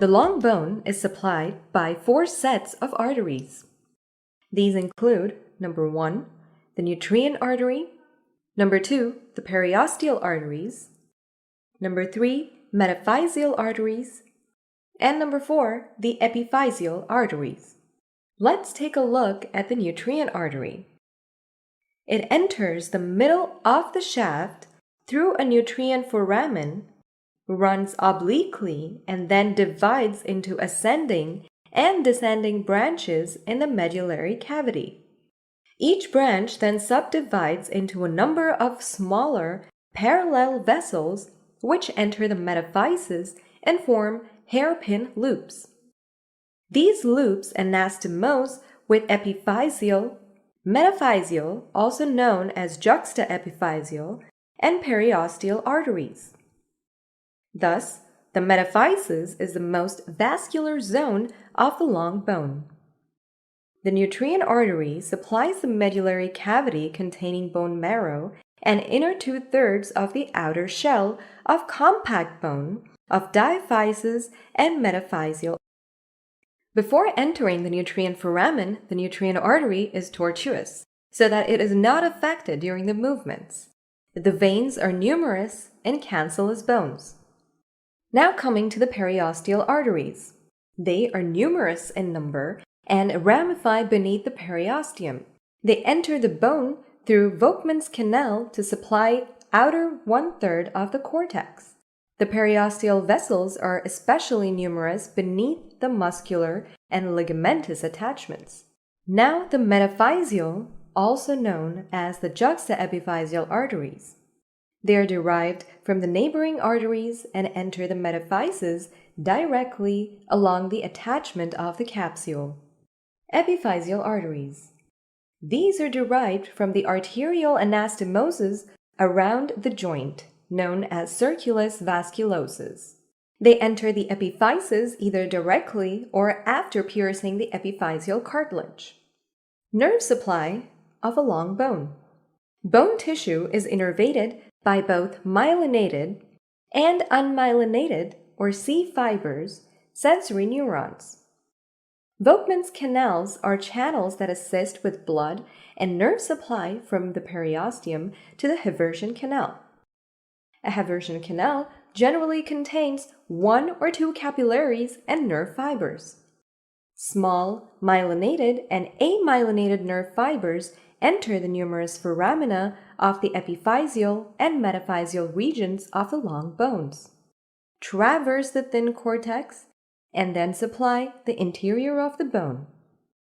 The long bone is supplied by 4 sets of arteries. These include number 1, the nutrient artery, number 2, the periosteal arteries, number 3, metaphyseal arteries, and number 4, the epiphyseal arteries. Let's take a look at the nutrient artery. It enters the middle of the shaft through a nutrient foramen, runs obliquely, and then divides into ascending and descending branches in the medullary cavity. Each branch then subdivides into a number of smaller parallel vessels which enter the metaphyses and form hairpin loops. These loops anastomose with epiphyseal, metaphyseal, also known as juxtaepiphyseal, and periosteal arteries. Thus, the metaphysis is the most vascular zone of the long bone. The nutrient artery supplies the medullary cavity containing bone marrow and inner 2/3 of the outer shell of compact bone of diaphysis and metaphyseal. Before entering the nutrient foramen, the nutrient artery is tortuous, so that it is not affected during the movements. The veins are numerous and cancellous bones. Now coming to the periosteal arteries. They are numerous in number and ramify beneath the periosteum. They enter the bone through Volkmann's canal to supply outer 1/3 of the cortex. The periosteal vessels are especially numerous beneath the muscular and ligamentous attachments. Now the metaphyseal, also known as the juxtaepiphyseal arteries. They are derived from the neighboring arteries and enter the metaphyses directly along the attachment of the capsule. Epiphyseal arteries. These are derived from the arterial anastomosis around the joint, known as circulus vasculosus. They enter the epiphyses either directly or after piercing the epiphyseal cartilage. Nerve supply of a long bone. Bone tissue is innervated by both myelinated and unmyelinated, or C fibers, sensory neurons. Volkmann's canals are channels that assist with blood and nerve supply from the periosteum to the Haversian canal. A Haversian canal generally contains 1 or 2 capillaries and nerve fibers. Small myelinated and amyelinated nerve fibers enter the numerous foramina of the epiphyseal and metaphyseal regions of the long bones, traverse the thin cortex, and then supply the interior of the bone.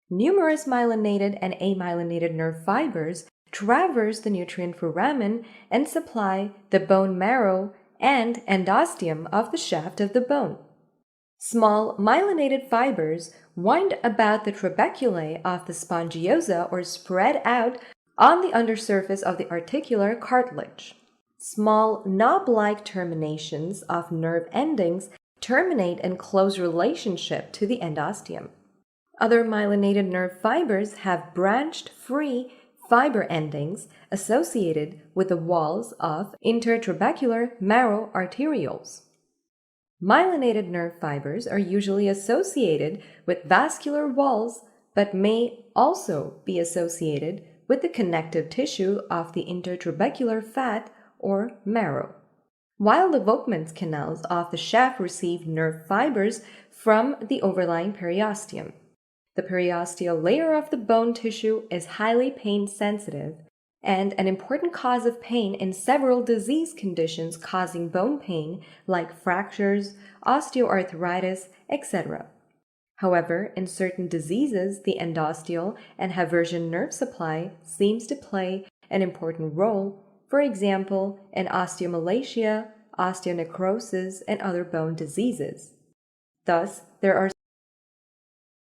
Numerous myelinated and amyelinated nerve fibers traverse the nutrient foramen and supply the bone marrow and endosteum of the shaft of the bone. Small myelinated fibers wind about the trabeculae of the spongiosa or spread out on the undersurface of the articular cartilage. Small knob-like terminations of nerve endings terminate in close relationship to the endosteum. Other myelinated nerve fibers have branched free fiber endings associated with the walls of intertrabecular marrow arterioles. Myelinated nerve fibers are usually associated with vascular walls, but may also be associated with the connective tissue of the intertrabecular fat or marrow. While the Volkmann's canals of the shaft receive nerve fibers from the overlying periosteum. The periosteal layer of the bone tissue is highly pain sensitive and an important cause of pain in several disease conditions causing bone pain like fractures, osteoarthritis, etc. However, in certain diseases, the endosteal and Haversian nerve supply seems to play an important role, for example, in osteomalacia, osteonecrosis, and other bone diseases. Thus, there are